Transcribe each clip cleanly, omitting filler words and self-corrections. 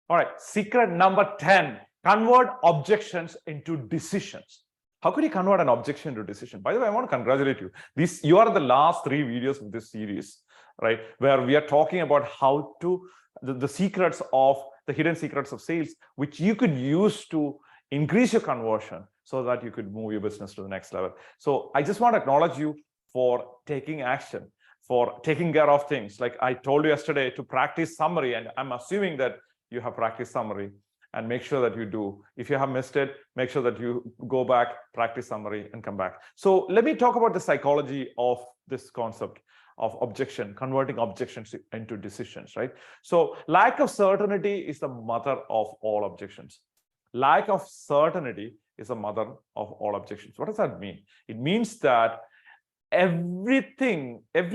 All right, secret number 10, convert objections into decisions. How could you convert an objection to decision? By the way, I want to congratulate you. You are the last 3 videos of this series, right? Where we are talking about how to, the secrets of, the hidden secrets of sales, which you could use to increase your conversion so that you could move your business to the next level. So I just want to acknowledge you for taking action, for taking care of things. Like I told you yesterday to practice summary, and I'm assuming that you have practiced summary, and make sure that you do. If you have missed it, make sure that you go back, practice summary, and come back. So let me talk about the psychology of this concept of objection, converting objections into decisions, right? So lack of certainty is the mother of all objections. Lack of certainty is the mother of all objections. What does that mean? It means that every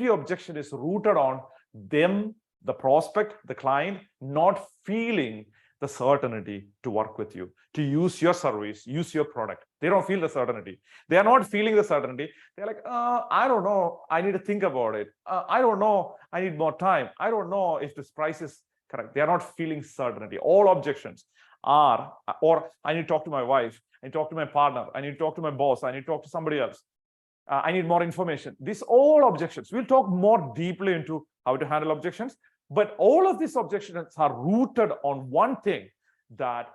objection is rooted on them, the prospect, the client, not feeling the certainty to work with you, to use your service, use your product. They don't feel the certainty. They are not feeling the certainty. They're like, I don't know. I need to think about it. I don't know. I need more time. I don't know if this price is correct. They are not feeling certainty. All objections are, or I need to talk to my wife. I need to talk to my partner. I need to talk to my boss. I need to talk to somebody else. I need more information. These all objections. We'll talk more deeply into how to handle objections. But all of these objections are rooted on one thing, that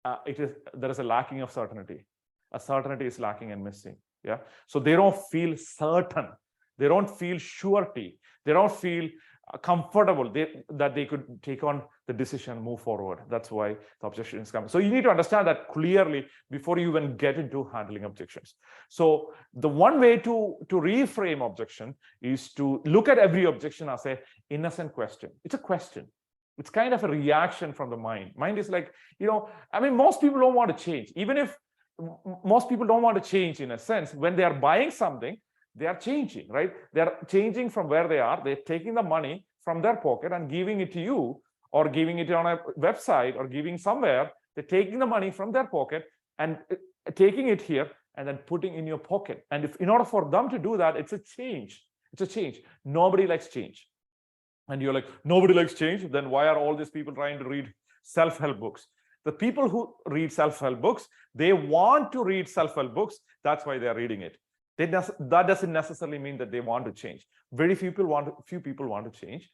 there is a lacking of certainty. A certainty is lacking and missing. Yeah. So they don't feel certain. They don't feel surety. They don't feel comfortable that they could take on the decision, move forward. That's why the objection is coming. So you need to understand that clearly before you even get into handling objections. So the one way to reframe objection is to look at every objection as an innocent question. It's a question. It's kind of a reaction from the mind. Mind is like, most people don't want to change. Even if most people don't want to change, in a sense, when they are buying something, they are changing, right? They're changing from where they are. They're taking the money from their pocket and giving it to you, or giving it on a website, or giving somewhere. They're taking the money from their pocket and taking it here and then putting in your pocket. And in order for them to do that, it's a change. It's a change. Nobody likes change. And you're like, nobody likes change. Then why are all these people trying to read self-help books? The people who read self-help books, they want to read self-help books. That's why they're reading it. That doesn't necessarily mean that they want to change. Very few people want to change.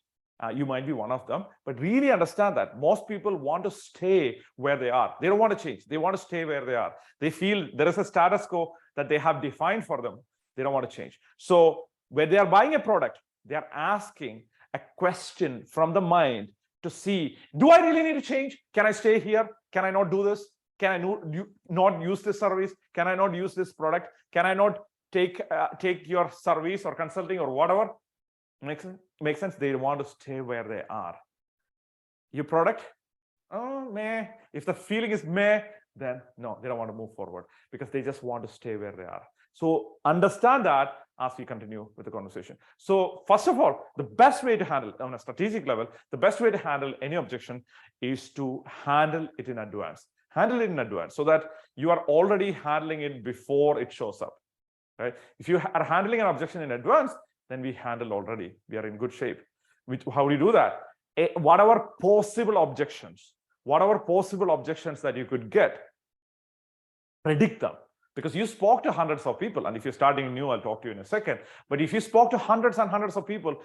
You might be one of them, but really understand that most people want to stay where they are. They don't want to change. They want to stay where they are. They feel there is a status quo that they have defined for them. They don't want to change. So when they are buying a product, they are asking a question from the mind to see, do I really need to change? Can I stay here? Can I not do this? Can I not use this service? Can I not use this product? Can I not take your service or consulting or whatever? Makes sense. They want to stay where they are. Your product, meh. If the feeling is meh, then no, they don't want to move forward because they just want to stay where they are. So understand that as we continue with the conversation. So first of all, the best way to handle on a strategic level, the best way to handle any objection is to handle it in advance. Handle it in advance so that you are already handling it before it shows up. Right? If you are handling an objection in advance, then we handle already. We are in good shape. How do you do that? Whatever possible objections that you could get, predict them. Because you spoke to hundreds of people, and if you're starting new, I'll talk to you in a second. But if you spoke to hundreds and hundreds of people,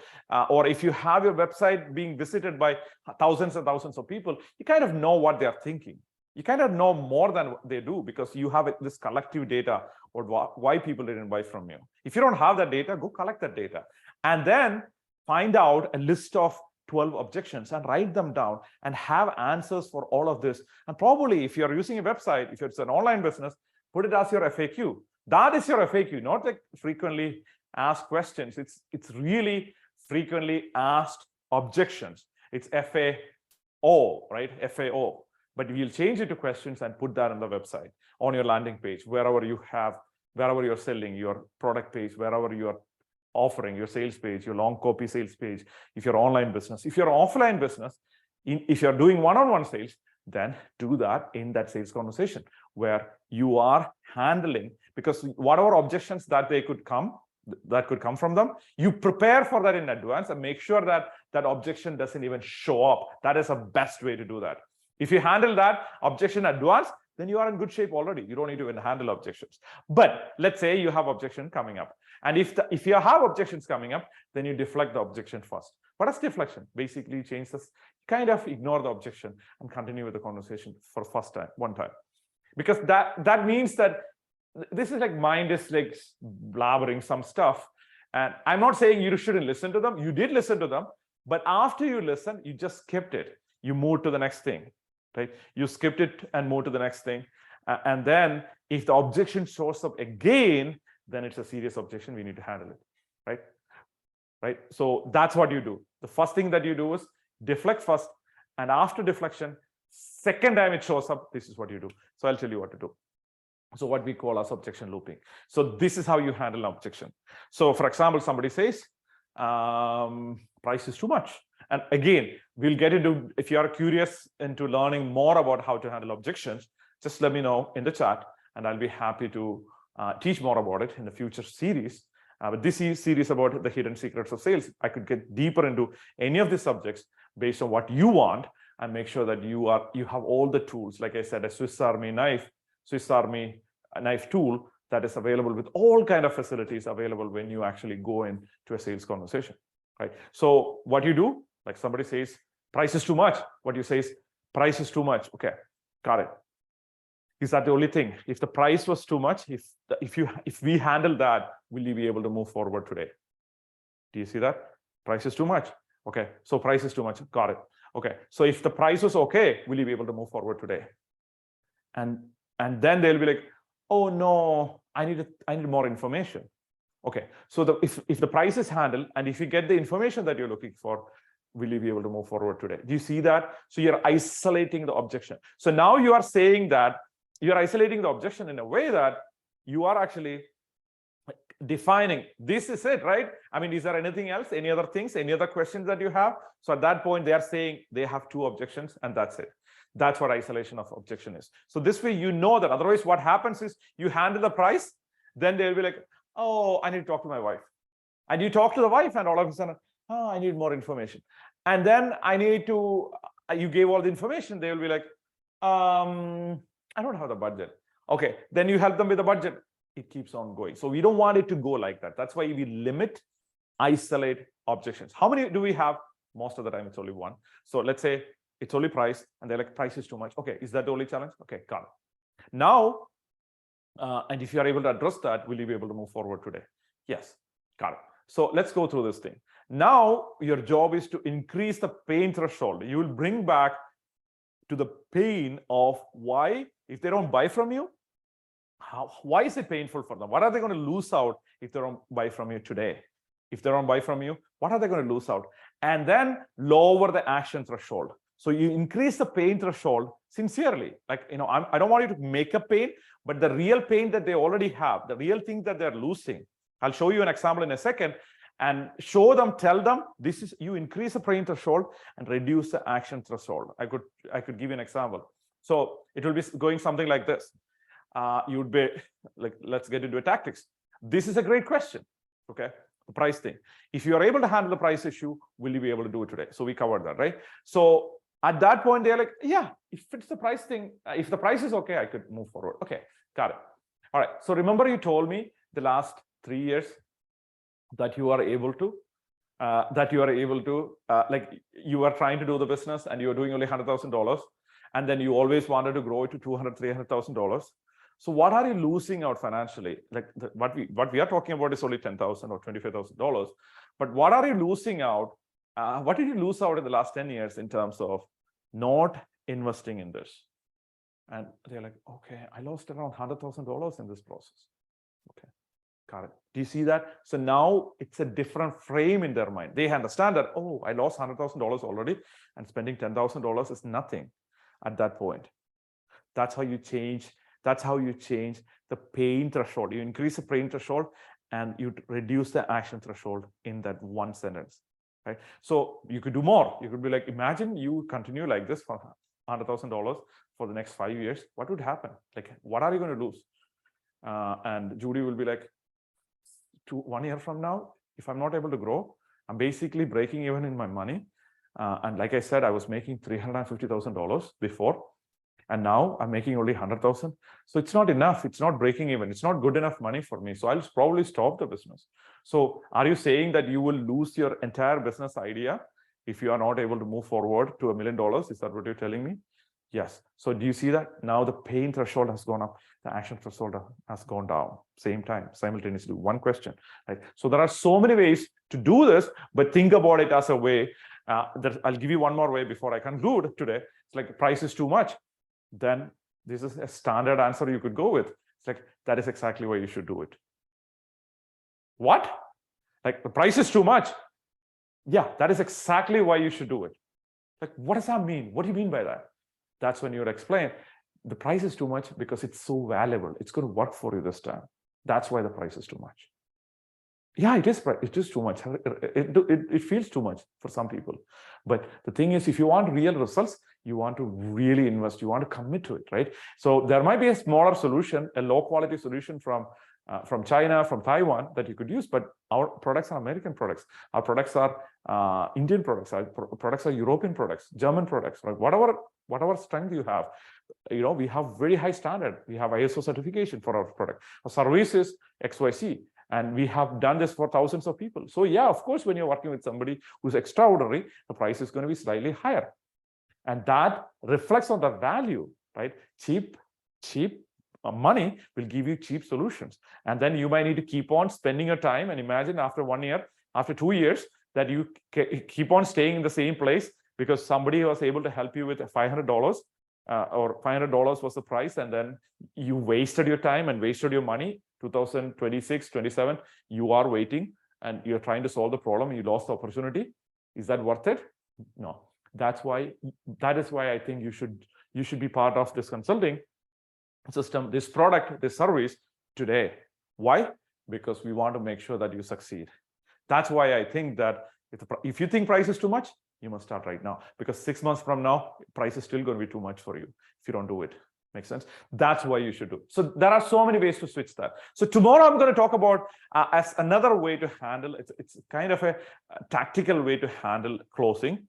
or if you have your website being visited by thousands and thousands of people, you kind of know what they're thinking. You kind of know more than they do because you have this collective data or why people didn't buy from you. If you don't have that data, go collect that data and then find out a list of 12 objections and write them down and have answers for all of this. And probably if you're using a website, if it's an online business, put it as your FAQ. That is your FAQ, not like frequently asked questions. It's really frequently asked objections. It's FAO, right? FAO. But we'll change it to questions and put that on the website, on your landing page, wherever you're selling, your product page, wherever you're offering, your sales page, your long copy sales page, if you're online business. If you're offline business, if you're doing one-on-one sales, then do that in that sales conversation where you are handling, because whatever objections that could come from them, you prepare for that in advance and make sure that that objection doesn't even show up. That is the best way to do that. If you handle that objection advanced, then you are in good shape already. You don't need to even handle objections. But let's say you have objection coming up. And if you have objections coming up, then you deflect the objection first. What is deflection? Basically, you change this, kind of ignore the objection and continue with the conversation for one time. Because that means that this is like mind is like blabbering some stuff. And I'm not saying you shouldn't listen to them. You did listen to them. But after you listen, you just skipped it. You moved to the next thing, right? You skipped it and moved to the next thing. And then if the objection shows up again, then it's a serious objection. We need to handle it, right? So that's what you do. The first thing that you do is deflect first. And after deflection, second time it shows up, this is what you do. So I'll tell you what to do. So what we call as objection looping. So this is how you handle an objection. So for example, somebody says, price is too much. And again, we'll get into, if you are curious into learning more about how to handle objections, just let me know in the chat, and I'll be happy to teach more about it in the future series. But this is series about the hidden secrets of sales. I could get deeper into any of these subjects based on what you want, and make sure that you have all the tools. Like I said, a Swiss Army knife tool that is available with all kind of facilities available when you actually go into a sales conversation, right? So what you do, like somebody says, price is too much. What you say is, price is too much. Okay, got it. Is that the only thing? If the price was too much, if we handle that, will you be able to move forward today? Do you see that? Price is too much. Okay, so price is too much. Got it. Okay, so if the price was okay, will you be able to move forward today? And then they'll be like, oh no, I need more information. Okay, so if the price is handled, and if you get the information that you're looking for, will you be able to move forward today? Do you see that? So you're isolating the objection. So now you are saying that you're isolating the objection in a way that you are actually defining, this is it, right? I mean, is there anything else, any other things, any other questions that you have? So at that point, they are saying they have two objections, and that's it. That's what isolation of objection is. So this way, you know that. Otherwise, what happens is you handle the price, then they'll be like, oh, I need to talk to my wife. And you talk to the wife, and all of a sudden, oh, I need more information. And then you gave all the information. They will be like, I don't have the budget. Okay, then you help them with the budget. It keeps on going. So we don't want it to go like that. That's why we limit, isolate objections. How many do we have? Most of the time, it's only one. So let's say it's only price, and they're like, price is too much. Okay, is that the only challenge? Okay, got it. Now, and if you are able to address that, will you be able to move forward today? Yes, got it. So let's go through this thing. Now, your job is to increase the pain threshold. You will bring back to the pain of why, if they don't buy from you, why is it painful for them? What are they going to lose out if they don't buy from you today? If they don't buy from you, what are they going to lose out? And then lower the action threshold. So you increase the pain threshold sincerely. Like, I don't want you to make a pain, but the real pain that they already have, the real thing that they're losing. I'll show you an example in a second, and show them, tell them, this is, you increase the pain threshold and reduce the action threshold. I could give you an example. So it will be going something like this. You would be like, let's get into a tactics. This is a great question. Okay, the price thing. If you are able to handle the price issue, will you be able to do it today? So we covered that, right? So at that point, they're like, yeah, if it's the price thing, if the price is okay, I could move forward. Okay, got it. All right. So remember, you told me the last 3 years that you are able to, like you are trying to do the business and you're doing only $100,000, and then you always wanted to grow it to $200,000, $300,000. So what are you losing out financially? Like what we are talking about is only $10,000 or $25,000. But what are you losing out? What did you lose out in the last 10 years in terms of not investing in this? And they're like, okay, I lost around $100,000 in this process. Okay, got it. Do you see that? So now it's a different frame in their mind. They understand that, oh, I lost $100,000 already, and spending $10,000 is nothing at that point. That's how you change. That's how you change the pain threshold. You increase the pain threshold and you reduce the action threshold in that one sentence, right? So you could do more. You could be like, imagine you continue like this for $100,000 for the next 5 years. What would happen? Like, what are you going to lose? And Judy will be like, 1 year from now, if I'm not able to grow, I'm basically breaking even in my money. And like I said, I was making $350,000 before, and now I'm making only 100,000. So it's not enough. It's not breaking even. It's not good enough money for me. So I'll probably stop the business. So are you saying that you will lose your entire business idea if you are not able to move forward to $1 million? Is that what you're telling me? Yes. So do you see that? Now the pain threshold has gone up. The action threshold has gone down. Same time, simultaneously. One question, right? So there are so many ways to do this, but think about it as a way. That I'll give you one more way before I conclude today. It's like the price is too much. Then this is a standard answer you could go with. It's like, that is exactly why you should do it. What? Like, the price is too much. Yeah, that is exactly why you should do it. Like, what does that mean? What do you mean by that? That's when you would explain, the price is too much because it's so valuable. It's going to work for you this time. That's why the price is too much. Yeah, it is too much. It feels too much for some people. But the thing is, if you want real results, you want to really invest, you want to commit to it, right? So there might be a smaller solution, a low quality solution from China, from Taiwan that you could use, but our products are American products. Our products are Indian products. Our products are European products, German products, right? Whatever strength you have, we have very high standard. We have ISO certification for our product. Our service is XYZ. And we have done this for thousands of people. So yeah, of course, when you're working with somebody who's extraordinary, the price is going to be slightly higher. And that reflects on the value, right? Cheap money will give you cheap solutions. And then you might need to keep on spending your time. And imagine after 1 year, after 2 years, that you keep on staying in the same place because somebody was able to help you with $500 or $500 was the price. And then you wasted your time and wasted your money. 2026, 27, you are waiting and you're trying to solve the problem and you lost the opportunity. Is that worth it? No. That is why I think you should be part of this consulting system, this product, this service today. Why? Because we want to make sure that you succeed. That's why I think that if you think price is too much, you must start right now, because 6 months from now, price is still going to be too much for you if you don't do it. Makes sense? That's why you should do. So there are so many ways to switch that. So tomorrow I'm going to talk about as another way to handle, it's kind of a tactical way to handle closing.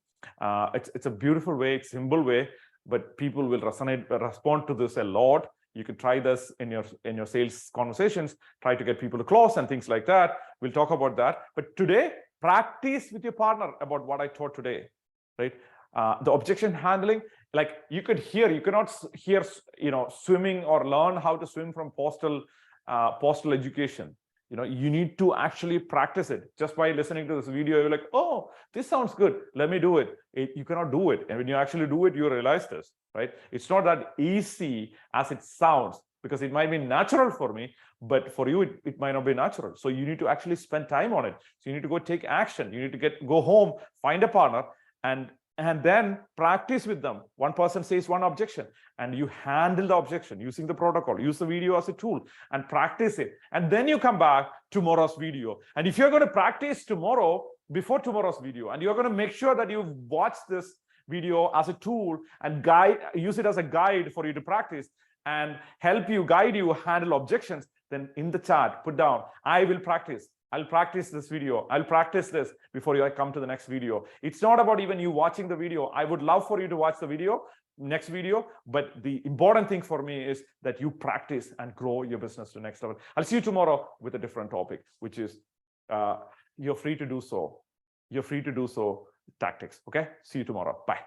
It's a beautiful way, it's a simple way, but people will respond to this a lot. You can try this in your sales conversations, try to get people to close and things like that. We'll talk about that. But today, practice with your partner about what I taught today, right? The objection handling, like you cannot hear, swimming or learn how to swim from postal education. You need to actually practice it. Just by listening to this video, you're like, oh, this sounds good. Let me do it. You cannot do it. And when you actually do it, you realize this, right? It's not that easy as it sounds, because it might be natural for me, but for you, it might not be natural. So you need to actually spend time on it. So you need to go take action. You need to go home, find a partner, and then practice with them. One person says one objection and you handle the objection using the protocol, use the video as a tool and practice it. And then you come back tomorrow's video. And if you're going to practice tomorrow, before tomorrow's video, and you're going to make sure that you've watched this video as a tool and use it as a guide for you to practice and guide you handle objections, then in the chat, put down, I will practice. I'll practice this video. I'll practice this before I come to the next video. It's not about even you watching the video. I would love for you to watch the next video, but the important thing for me is that you practice and grow your business to the next level. I'll see you tomorrow with a different topic, which is you're free to do so. You're free to do so tactics. Okay. See you tomorrow. Bye.